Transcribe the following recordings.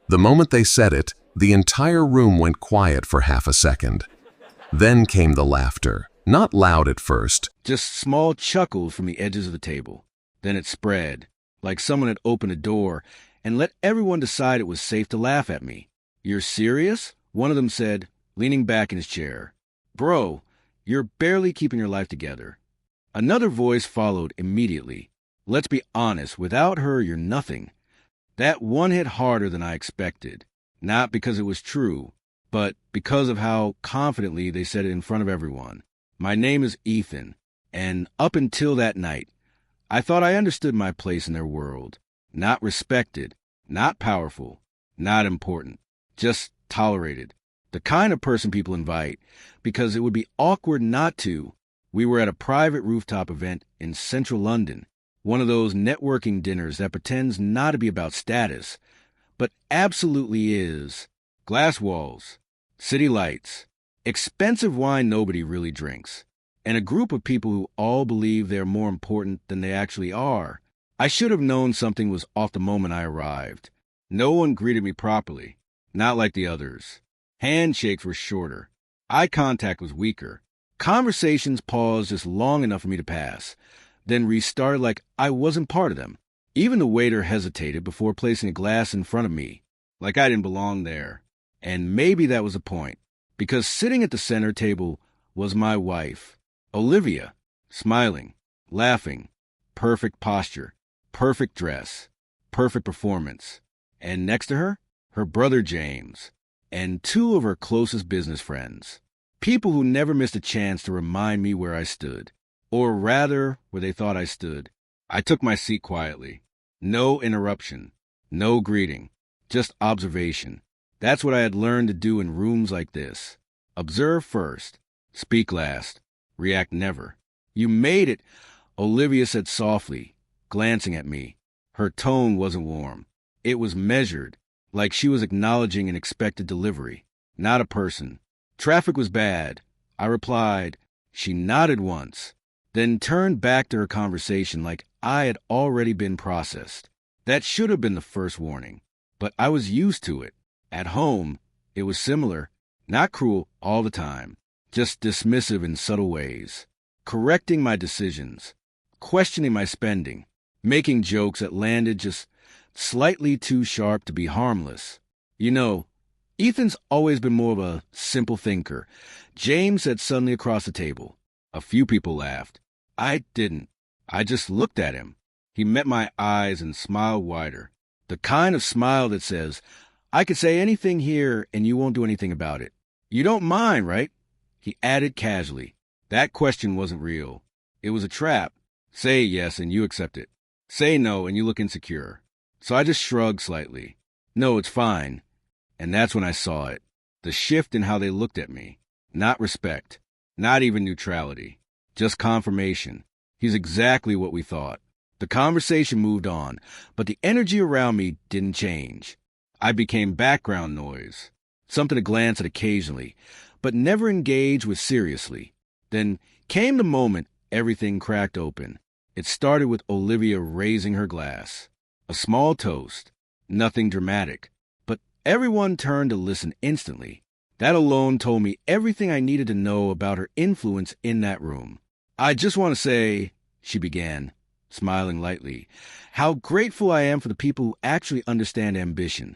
The moment they said it, the entire room went quiet for half a second. Then came the laughter, not loud at first. Just small chuckles from the edges of the table. Then it spread, like someone had opened a door and let everyone decide it was safe to laugh at me. "You're serious?" one of them said, leaning back in his chair. "Bro, you're barely keeping your life together." Another voice followed immediately. "Let's be honest, without her, you're nothing." That one hit harder than I expected, not because it was true, but because of how confidently they said it in front of everyone. My name is Ethan, and up until that night, I thought I understood my place in their world. Not respected, not powerful, not important, just tolerated. The kind of person people invite, because it would be awkward not to. We were at a private rooftop event in central London, one of those networking dinners that pretends not to be about status, but absolutely is. Glass walls, city lights, expensive wine nobody really drinks, and a group of people who all believe they're more important than they actually are. I should have known something was off the moment I arrived. No one greeted me properly, not like the others. Handshakes were shorter. Eye contact was weaker. Conversations paused just long enough for me to pass, then restarted like I wasn't part of them. Even the waiter hesitated before placing a glass in front of me, like I didn't belong there. And maybe that was the point, because sitting at the center table was my wife, Olivia, smiling, laughing, perfect posture, perfect dress, perfect performance. And next to her, her brother James, and two of her closest business friends. People who never missed a chance to remind me where I stood, or rather, where they thought I stood. I took my seat quietly. No interruption, no greeting, just observation. That's what I had learned to do in rooms like this. Observe first, speak last, react never. "You made it," Olivia said softly, glancing at me. Her tone wasn't warm. It was measured, like she was acknowledging an expected delivery, not a person. "Traffic was bad," I replied. She nodded once, then turned back to her conversation like I had already been processed. That should have been the first warning, but I was used to it. At home, it was similar, not cruel all the time, just dismissive in subtle ways, correcting my decisions, questioning my spending, making jokes that landed just slightly too sharp to be harmless. "You know, Ethan's always been more of a simple thinker," James said suddenly across the table. A few people laughed. I didn't. I just looked at him. He met my eyes and smiled wider. The kind of smile that says, "I could say anything here and you won't do anything about it. You don't mind, right?" He added casually. That question wasn't real. It was a trap. Say yes and you accept it. Say no and you look insecure. So I just shrugged slightly. "No, it's fine." And that's when I saw it. The shift in how they looked at me. Not respect. Not even neutrality. Just confirmation. He's exactly what we thought. The conversation moved on, but the energy around me didn't change. I became background noise. Something to glance at occasionally, but never engage with seriously. Then came the moment everything cracked open. It started with Olivia raising her glass. A small toast. Nothing dramatic. But everyone turned to listen instantly. That alone told me everything I needed to know about her influence in that room. "I just want to say," she began, smiling lightly, "how grateful I am for the people who actually understand ambition."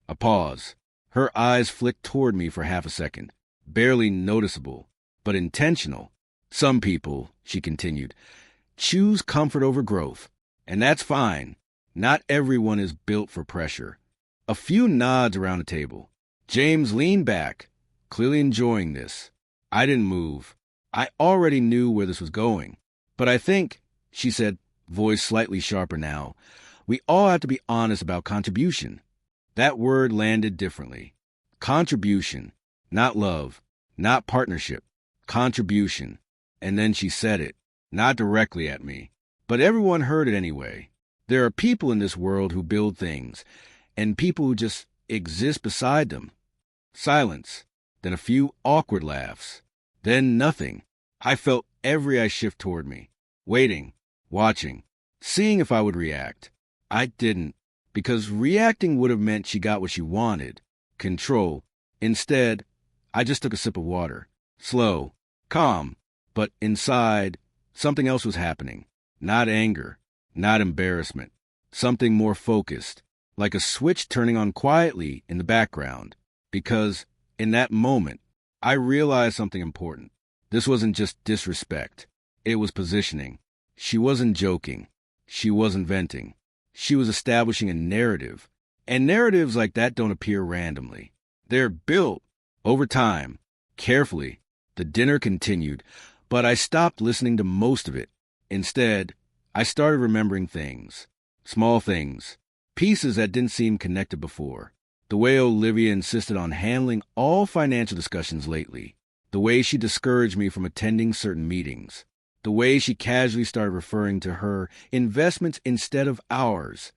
A pause. Her eyes flicked toward me for half a second. Barely noticeable, but intentional. "Some people," she continued, "choose comfort over growth. And that's fine. Not everyone is built for pressure." A few nods around the table. James leaned back, clearly enjoying this. I didn't move. I already knew where this was going. "But I think," she said, voice slightly sharper now, "we all have to be honest about contribution." That word landed differently. Contribution. Not love. Not partnership. Contribution. And then she said it. Not directly at me. But everyone heard it anyway. There are people in this world who build things, and people who just exist beside them. Silence. Then a few awkward laughs. Then nothing. I felt every eye shift toward me. Waiting. Watching. Seeing if I would react. I didn't. because reacting would have meant she got what she wanted, control. Instead, I just took a sip of water. Slow, calm, but inside, something else was happening. Not anger, not embarrassment. Something more focused, like a switch turning on quietly in the background. Because, in that moment, I realized something important. This wasn't just disrespect. It was positioning. She wasn't joking. She wasn't venting. She was establishing a narrative. And narratives like that don't appear randomly. They're built over time, carefully. The dinner continued, but I stopped listening to most of it. Instead, I started remembering things. Small things. Pieces that didn't seem connected before. The way Olivia insisted on handling all financial discussions lately. The way she discouraged me from attending certain meetings. The way she casually started referring to her investments instead of ours.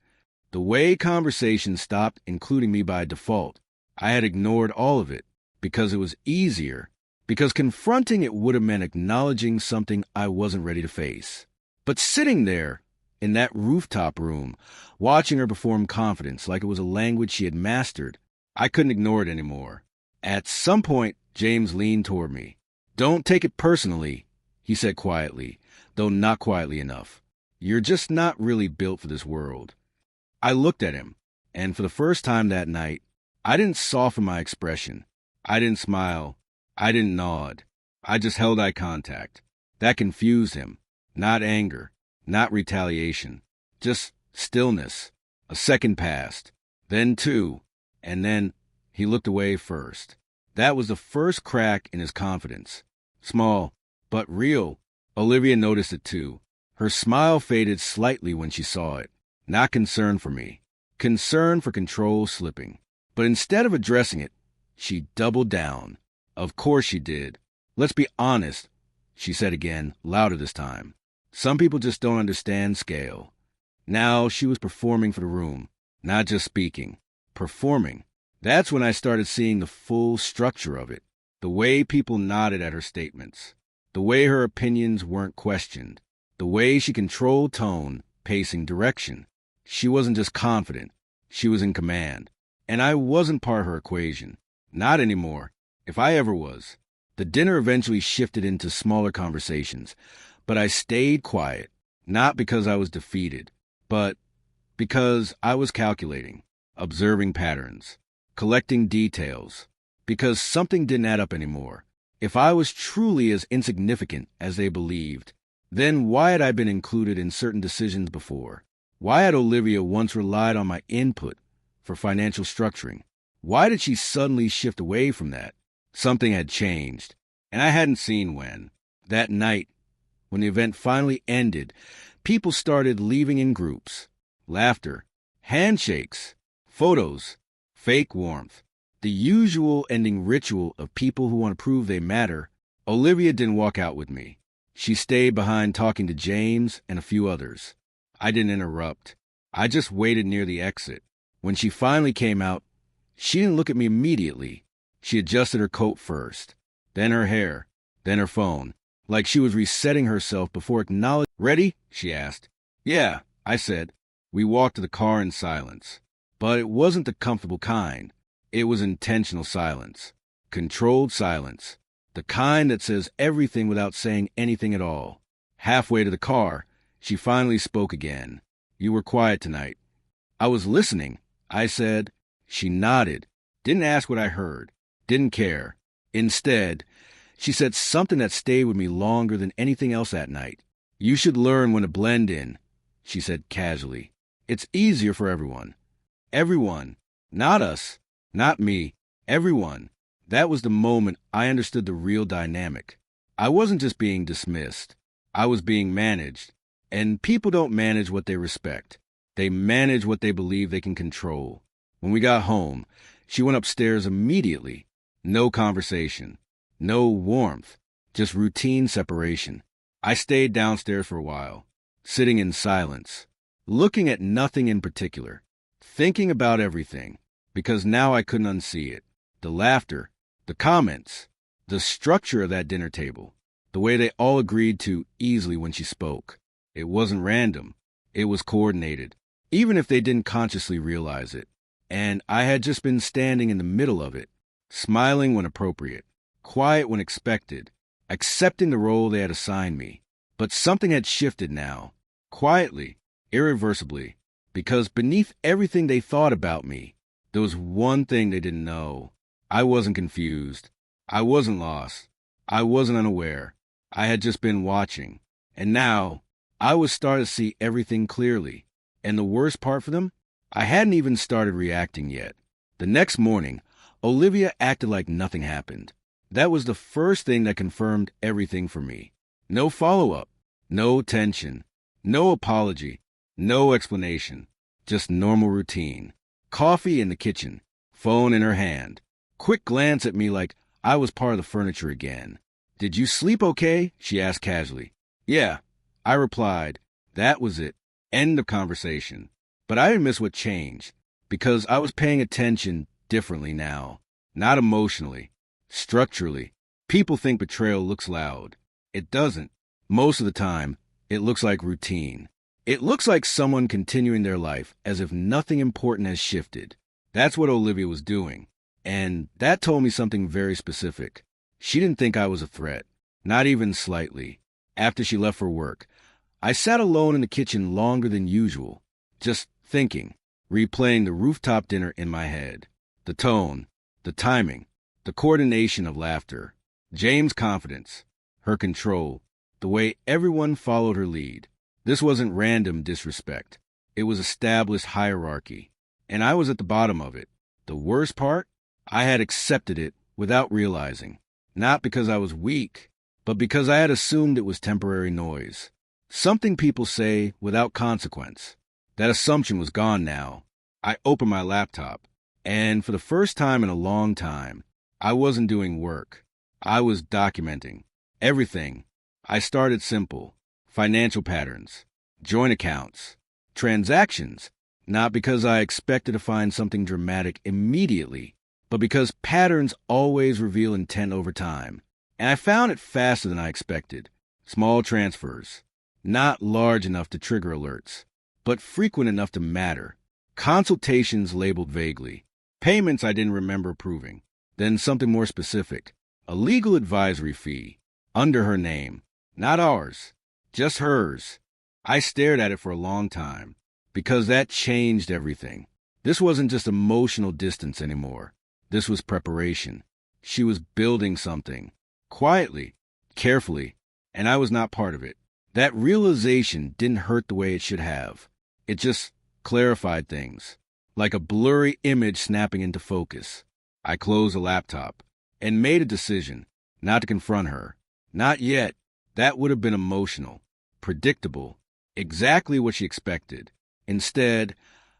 The way conversations stopped including me by default. I had ignored all of it because it was easier, because confronting it would have meant acknowledging something I wasn't ready to face. But sitting there, in that rooftop room, watching her perform confidence like it was a language she had mastered, I couldn't ignore it anymore. At some point, James leaned toward me. "Don't take it personally," he said quietly, though not quietly enough. "You're just not really built for this world." I looked at him, and for the first time that night, I didn't soften my expression. I didn't smile. I didn't nod. I just held eye contact. That confused him. Not anger. Not retaliation. Just stillness. A second passed. Then two. And then he looked away first. That was the first crack in his confidence. Small, but real. Olivia noticed it too. Her smile faded slightly when she saw it. Not concern for me. Concern for control slipping. But instead of addressing it, she doubled down. Of course she did. "Let's be honest," she said again, louder this time. "Some people just don't understand scale." Now she was performing for the room, not just speaking. Performing. That's when I started seeing the full structure of it. The way people nodded at her statements. The way her opinions weren't questioned. The way she controlled tone, pacing, direction. She wasn't just confident. She was in command. And I wasn't part of her equation. Not anymore. If I ever was. The dinner eventually shifted into smaller conversations. But I stayed quiet. Not because I was defeated, but because I was calculating, observing patterns, collecting details. Because something didn't add up anymore. If I was truly as insignificant as they believed, then why had I been included in certain decisions before? Why had Olivia once relied on my input for financial structuring? Why did she suddenly shift away from that? Something had changed, and I hadn't seen when. That night, when the event finally ended, people started leaving in groups. Laughter, handshakes, photos, fake warmth. The usual ending ritual of people who want to prove they matter. Olivia didn't walk out with me. She stayed behind talking to James and a few others. I didn't interrupt. I just waited near the exit. When she finally came out, she didn't look at me immediately. She adjusted her coat first, then her hair, then her phone, like she was resetting herself before acknowledging. "Ready?" she asked. "Yeah," I said. We walked to the car in silence. But it wasn't the comfortable kind. It was intentional silence. Controlled silence. The kind that says everything without saying anything at all. Halfway to the car, she finally spoke again. "You were quiet tonight." "I was listening," I said. She nodded. Didn't ask what I heard. Didn't care. Instead, she said something that stayed with me longer than anything else that night. "You should learn when to blend in," she said casually. "It's easier for everyone." Everyone. Not us. Not me. Everyone. That was the moment I understood the real dynamic. I wasn't just being dismissed. I was being managed. And people don't manage what they respect. They manage what they believe they can control. When we got home, she went upstairs immediately. No conversation. No warmth. Just routine separation. I stayed downstairs for a while, sitting in silence, looking at nothing in particular, thinking about everything, because now I couldn't unsee it. The laughter, the comments, the structure of that dinner table, the way they all agreed to easily when she spoke. It wasn't random. It was coordinated. even if they didn't consciously realize it. And I had just been standing in the middle of it, smiling when appropriate, quiet when expected, accepting the role they had assigned me. But something had shifted now, quietly, irreversibly, because beneath everything they thought about me, there was one thing they didn't know. I wasn't confused. I wasn't lost. I wasn't unaware. I had just been watching. And now, I was starting to see everything clearly. And the worst part for them? I hadn't even started reacting yet. The next morning, Olivia acted like nothing happened. That was the first thing that confirmed everything for me. No follow-up, no tension, no apology, no explanation, just normal routine. Coffee in the kitchen, phone in her hand, quick glance at me like I was part of the furniture again. "Did you sleep okay?" she asked casually. "Yeah," I replied. That was it. End of conversation. But I didn't miss what changed, because I was paying attention differently now. Not emotionally, structurally. People think betrayal looks loud. It doesn't. Most of the time, it looks like routine. It looks like someone continuing their life as if nothing important has shifted. That's what Olivia was doing. And that told me something very specific. She didn't think I was a threat, not even slightly. After she left for work, I sat alone in the kitchen longer than usual, just thinking, replaying the rooftop dinner in my head. The tone, the timing, the coordination of laughter, James' confidence, her control, the way everyone followed her lead. This wasn't random disrespect. It was established hierarchy, and I was at the bottom of it. The worst part? I had accepted it without realizing, not because I was weak, but because I had assumed it was temporary noise. Something people say without consequence. That assumption was gone now. I opened my laptop, and for the first time in a long time, I wasn't doing work. I was documenting everything. I started simple. Financial patterns, joint accounts, transactions, not because I expected to find something dramatic immediately, but because patterns always reveal intent over time. And I found it faster than I expected. Small transfers, not large enough to trigger alerts, but frequent enough to matter. Consultations labeled vaguely. Payments I didn't remember approving. Then something more specific. A legal advisory fee, under her name, not ours. Just hers. I stared at it for a long time, because that changed everything. This wasn't just emotional distance anymore. This was preparation. She was building something. Quietly, carefully, and I was not part of it. That realization didn't hurt the way it should have. It just clarified things, like a blurry image snapping into focus. I closed the laptop and made a decision not to confront her. Not yet. That would have been emotional, predictable, exactly what she expected. Instead,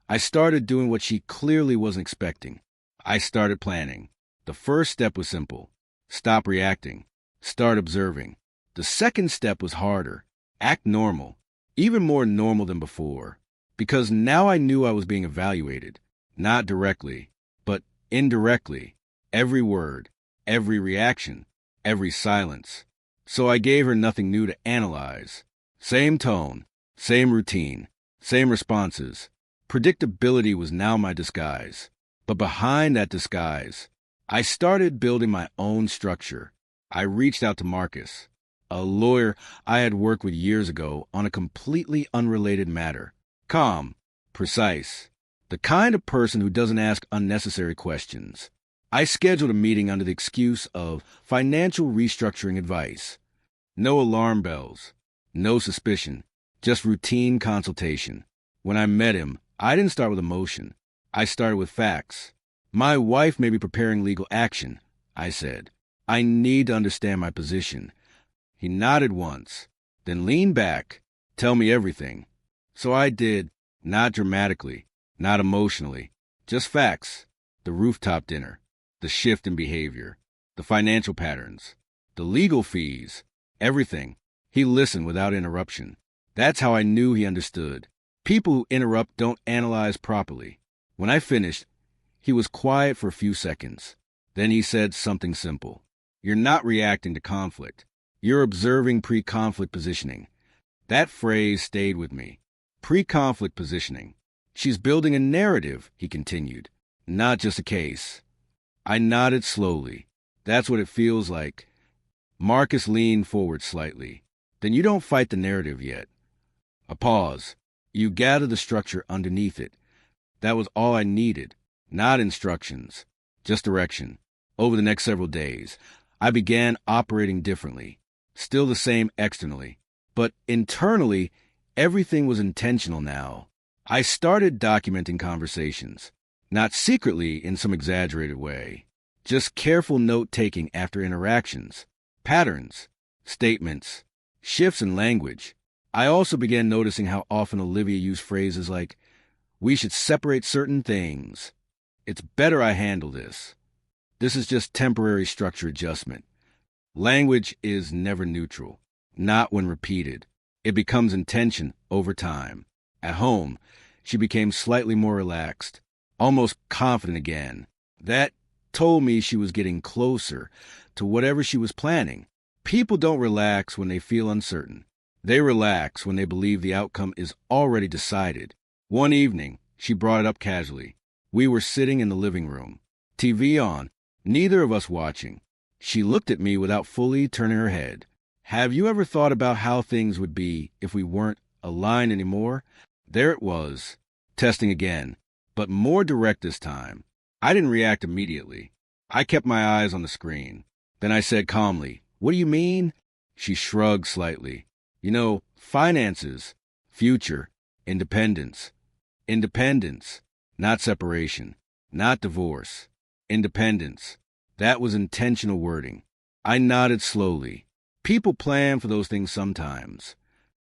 I started doing what she clearly wasn't expecting. I started planning. The first step was simple. Stop reacting. Start observing. The second step was harder. Act normal. Even more normal than before. Because now I knew I was being evaluated. Not directly, but indirectly. Every word, every reaction, every silence. So I gave her nothing new to analyze. Same tone, same routine, same responses. Predictability was now my disguise. But behind that disguise, I started building my own structure. I reached out to Marcus, a lawyer I had worked with years ago on a completely unrelated matter. Calm, precise, the kind of person who doesn't ask unnecessary questions. I scheduled a meeting under the excuse of financial restructuring advice. No alarm bells, no suspicion, just routine consultation. When I met him, I didn't start with emotion. I started with facts. "My wife may be preparing legal action," I said. "I need to understand my position." He nodded once, then leaned back. "Tell me everything." So I did, not dramatically, not emotionally, just facts. The rooftop dinner, the shift in behavior, the financial patterns, the legal fees, everything. He listened without interruption. That's how I knew he understood. People who interrupt don't analyze properly. When I finished, he was quiet for a few seconds. Then he said something simple. "You're not reacting to conflict. You're observing pre-conflict positioning." That phrase stayed with me. Pre-conflict positioning. She's building a narrative, he continued, not just a case. I nodded slowly. That's what it feels like. Marcus leaned forward slightly. Then you don't fight the narrative yet. A pause. You gather the structure underneath it. That was all I needed. Not instructions, just direction. Over the next several days, I began operating differently. Still the same externally, but internally, everything was intentional now. I started documenting conversations, not secretly in some exaggerated way, just careful note-taking after interactions, patterns, statements, shifts in language. I also began noticing how often Olivia used phrases like, "We should separate certain things. It's better I handle this. This is just temporary structure adjustment." Language is never neutral, not when repeated. It becomes intention over time. At home, she became slightly more relaxed, almost confident again. That told me she was getting closer to whatever she was planning. People don't relax when they feel uncertain. They relax when they believe the outcome is already decided. One evening, she brought it up casually. We were sitting in the living room, TV on, neither of us watching. She looked at me without fully turning her head. "Have you ever thought about how things would be if we weren't aligned anymore?" There it was, testing again, but more direct this time. I didn't react immediately. I kept my eyes on the screen. Then I said calmly, "What do you mean?" She shrugged slightly. Finances, future, independence. Independence, not separation, not divorce. Independence. That was intentional wording. I nodded slowly. People plan for those things sometimes.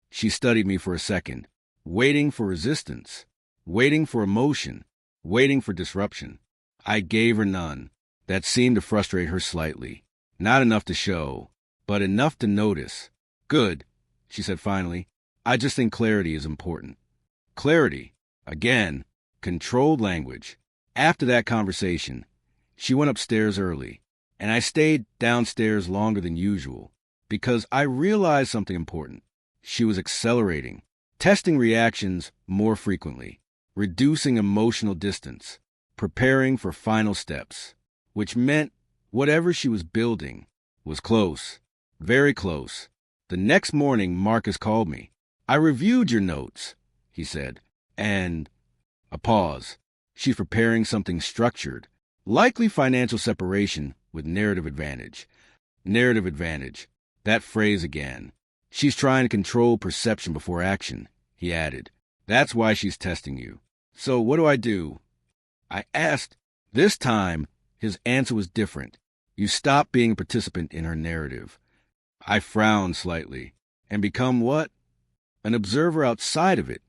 She studied me for a second, waiting for resistance, waiting for emotion, waiting for disruption. I gave her none. That seemed to frustrate her slightly. Not enough to show, but enough to notice. "Good," she said finally. "I just think clarity is important." Clarity. Again, controlled language. After that conversation, she went upstairs early, and I stayed downstairs longer than usual because I realized something important. She was accelerating, testing reactions more frequently, reducing emotional distance, preparing for final steps, which meant whatever she was building was close, very close. The next morning, Marcus called me. "I reviewed your notes," he said, and a pause. She's preparing something structured, likely financial separation with narrative advantage. Narrative advantage. That phrase again. "She's trying to control perception before action," he added. "That's why she's testing you." "So what do I do?" I asked. This time, his answer was different. "You stop being a participant in her narrative." I frowned slightly. "And become what?" "An observer outside of it."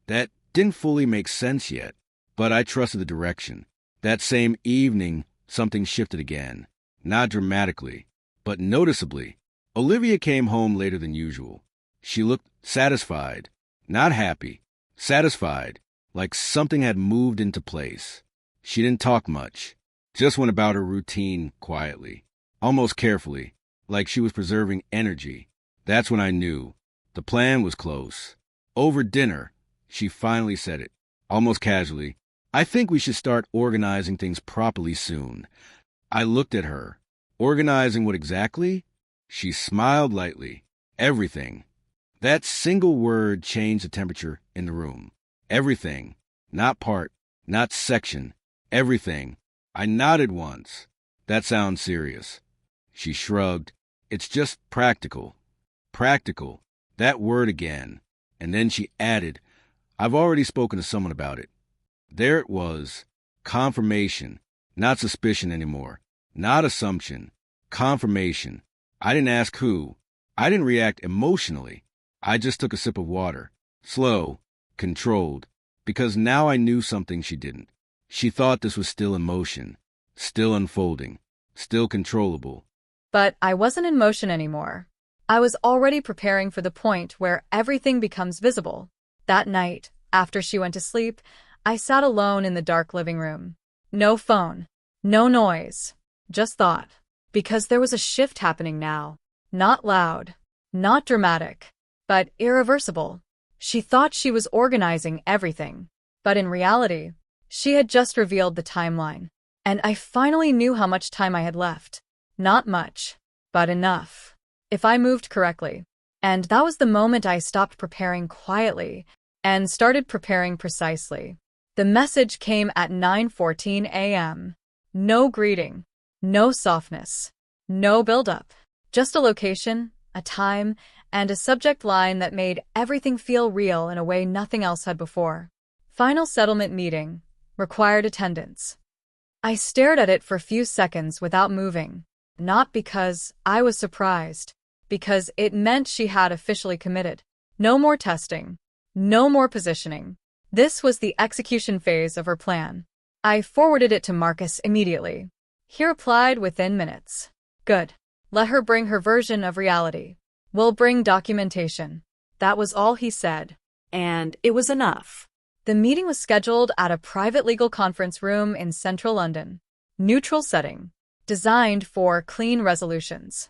That didn't fully make sense yet, but I trusted the direction. That same evening, something shifted again. Not dramatically, but noticeably. Olivia came home later than usual. She looked satisfied, not happy, satisfied, like something had moved into place. She didn't talk much, just went about her routine quietly, almost carefully, like she was preserving energy. That's when I knew. The plan was close. Over dinner, she finally said it, almost casually. "I think we should start organizing things properly soon." I looked at her. Organizing what exactly? She smiled lightly. Everything. That single word changed the temperature in the room. Everything. Not part, not section. Everything. I nodded once. "That sounds serious." She shrugged. "It's just practical." Practical. That word again. And then she added, "I've already spoken to someone about it." There it was. Confirmation. Not suspicion anymore. Not assumption. Confirmation. I didn't ask who. I didn't react emotionally. I just took a sip of water. Slow. Controlled. Because now I knew something she didn't. She thought this was still in motion. Still unfolding. Still controllable. But I wasn't in motion anymore. I was already preparing for the point where everything becomes visible. That night, after she went to sleep, I sat alone in the dark living room. No phone. No noise. Just thought. Because there was a shift happening now. Not loud. Not dramatic. But irreversible. She thought she was organizing everything. But in reality, she had just revealed the timeline. And I finally knew how much time I had left. Not much, but enough. If I moved correctly. And that was the moment I stopped preparing quietly and started preparing precisely. The message came at 9:14 a.m. No greeting, no softness, no build-up. Just a location, a time, and a subject line that made everything feel real in a way nothing else had before. Final settlement meeting. Required attendance. I stared at it for a few seconds without moving. Not because I was surprised, because it meant she had officially committed. No more testing. No more positioning. This was the execution phase of her plan. I forwarded it to Marcus immediately. He replied within minutes. Good. Let her bring her version of reality. We'll bring documentation. That was all he said. And it was enough. The meeting was scheduled at a private legal conference room in central London. Neutral setting. Designed for clean resolutions.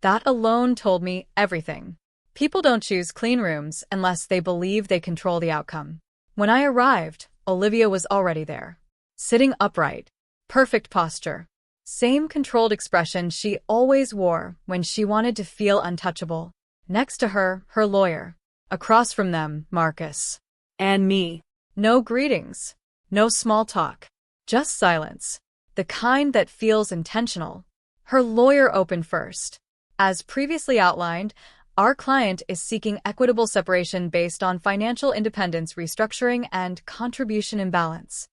That alone told me everything. People don't choose clean rooms unless they believe they control the outcome. When I arrived, Olivia was already there. Sitting upright. Perfect posture. Same controlled expression she always wore when she wanted to feel untouchable. Next to her, her lawyer. Across from them, Marcus. And me. No greetings. No small talk. Just silence. The kind that feels intentional. Her lawyer opened first. As previously outlined, our client is seeking equitable separation based on financial independence restructuring and contribution imbalance.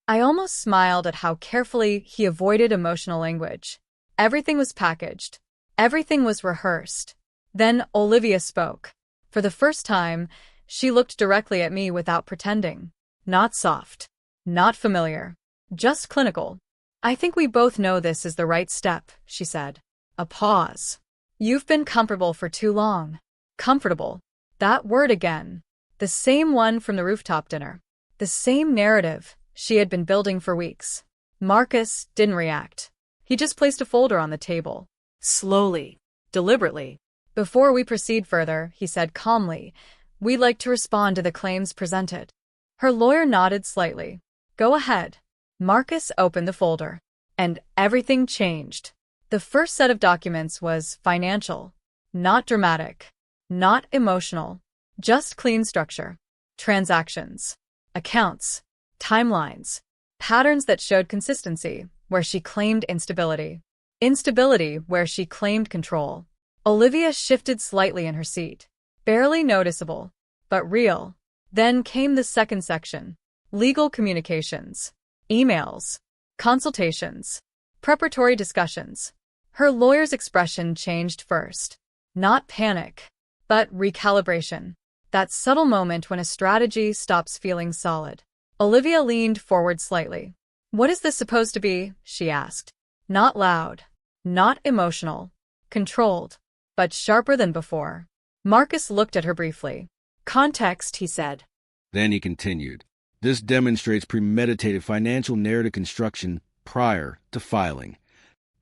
I almost smiled at how carefully he avoided emotional language. Everything was packaged. Everything was rehearsed. Then Olivia spoke. For the first time, she looked directly at me without pretending. Not soft. Not familiar. Just clinical. I think we both know this is the right step, she said. A pause. You've been comfortable for too long. Comfortable. That word again. The same one from the rooftop dinner. The same narrative she had been building for weeks. Marcus didn't react. He just placed a folder on the table. Slowly. Deliberately. Before we proceed further, he said calmly, we'd like to respond to the claims presented. Her lawyer nodded slightly. Go ahead. Marcus opened the folder. And everything changed. The first set of documents was financial. Not dramatic. Not emotional. Just clean structure. Transactions. Accounts. Timelines. Patterns that showed consistency, where she claimed instability. Instability, where she claimed control. Olivia shifted slightly in her seat. Barely noticeable, but real. Then came the second section. Legal communications. Emails. Consultations. Preparatory discussions. Her lawyer's expression changed first. Not panic, but recalibration. That subtle moment when a strategy stops feeling solid. Olivia leaned forward slightly. What is this supposed to be? She asked. Not loud. Not emotional. Controlled. But sharper than before. Marcus looked at her briefly. Context, he said. Then he continued. This demonstrates premeditated financial narrative construction prior to filing.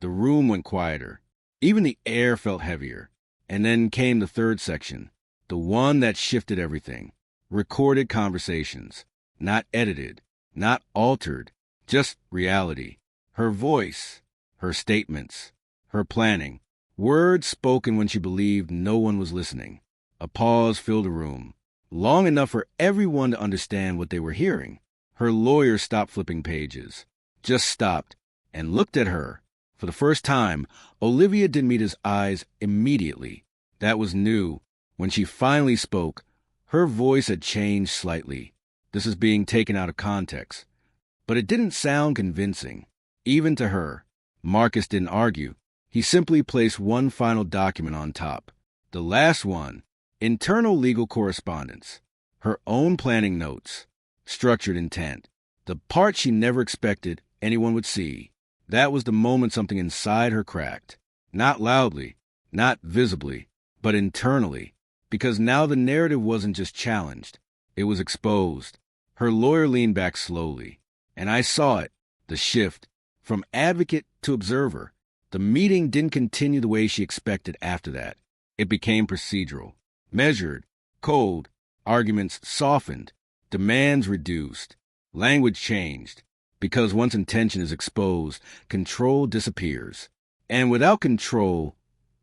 The room went quieter. Even the air felt heavier. And then came the third section, the one that shifted everything. Recorded conversations. Not edited, not altered, just reality. Her voice, her statements, her planning. Words spoken when she believed no one was listening. A pause filled the room, long enough for everyone to understand what they were hearing. Her lawyer stopped flipping pages, just stopped, and looked at her. For the first time, Olivia didn't meet his eyes immediately. That was new. When she finally spoke, her voice had changed slightly. This is being taken out of context. But it didn't sound convincing, even to her. Marcus didn't argue. He simply placed one final document on top. The last one, internal legal correspondence. Her own planning notes, structured intent. The part she never expected anyone would see. That was the moment something inside her cracked. Not loudly, not visibly, but internally. Because now the narrative wasn't just challenged. It was exposed. Her lawyer leaned back slowly, and I saw it, the shift, from advocate to observer. The meeting didn't continue the way she expected after that. It became procedural, measured, cold, arguments softened. Demands reduced. Language changed. Because once intention is exposed, control disappears. And without control,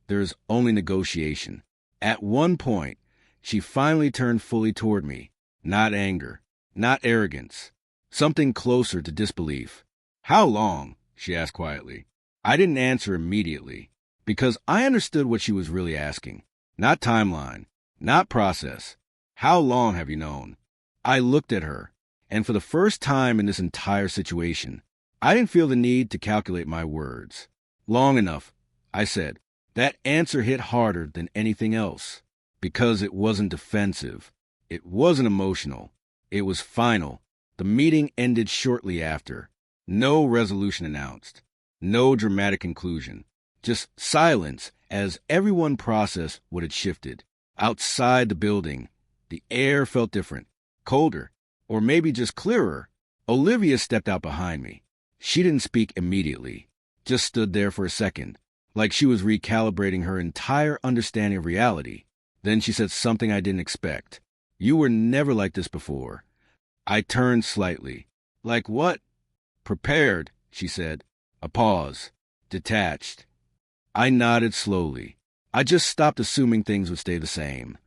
there's only negotiation. At one point, she finally turned fully toward me. Not anger, not arrogance. Something closer to disbelief. "How long?" she asked quietly. I didn't answer immediately, because I understood what she was really asking. Not timeline, not process. How long have you known? I looked at her, and for the first time in this entire situation, I didn't feel the need to calculate my words. "Long enough," I said. That answer hit harder than anything else, because it wasn't defensive. It wasn't emotional. It was final. The meeting ended shortly after. No resolution announced. No dramatic conclusion. Just silence as everyone processed what had shifted. Outside the building, the air felt different, colder, or maybe just clearer. Olivia stepped out behind me. She didn't speak immediately, just stood there for a second, like she was recalibrating her entire understanding of reality. Then she said something I didn't expect. "You were never like this before." I turned slightly. "Like what?" "Prepared," she said. A pause. Detached. I nodded slowly. I just stopped assuming things would stay the same.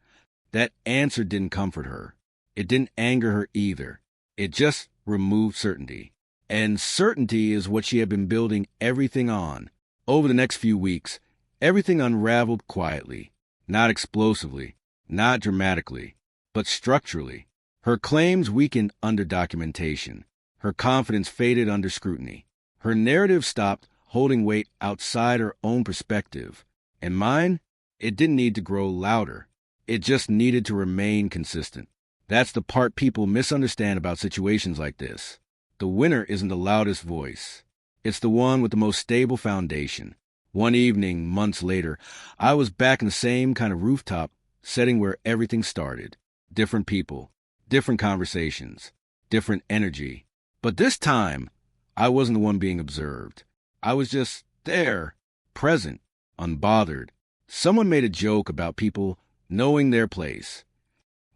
That answer didn't comfort her. It didn't anger her either. It just removed certainty. And certainty is what she had been building everything on. Over the next few weeks, everything unraveled quietly. Not explosively, not dramatically, but structurally. Her claims weakened under documentation. Her confidence faded under scrutiny. Her narrative stopped holding weight outside her own perspective. And mine, it didn't need to grow louder. It just needed to remain consistent. That's the part people misunderstand about situations like this. The winner isn't the loudest voice. It's the one with the most stable foundation. One evening, months later, I was back in the same kind of rooftop setting where everything started. Different people, different conversations, different energy. But this time, I wasn't the one being observed. I was just there, present, unbothered. Someone made a joke about people knowing their place.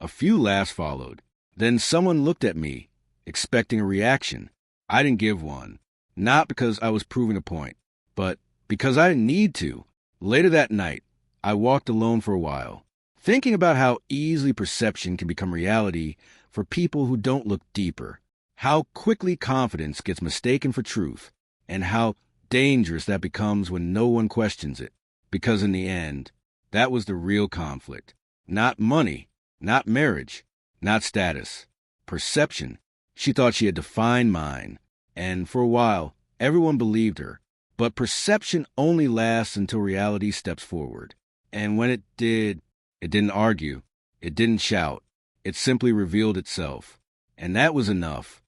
A few laughs followed. Then someone looked at me, expecting a reaction. I didn't give one. Not because I was proving a point, but because I didn't need to. Later that night, I walked alone for a while, thinking about how easily perception can become reality for people who don't look deeper, how quickly confidence gets mistaken for truth, and how dangerous that becomes when no one questions it. Because in the end, that was the real conflict. Not money, not marriage, not status. Perception. She thought she had defined mine, and for a while, everyone believed her. But perception only lasts until reality steps forward. And when it did, it didn't argue. It didn't shout. It simply revealed itself. And that was enough.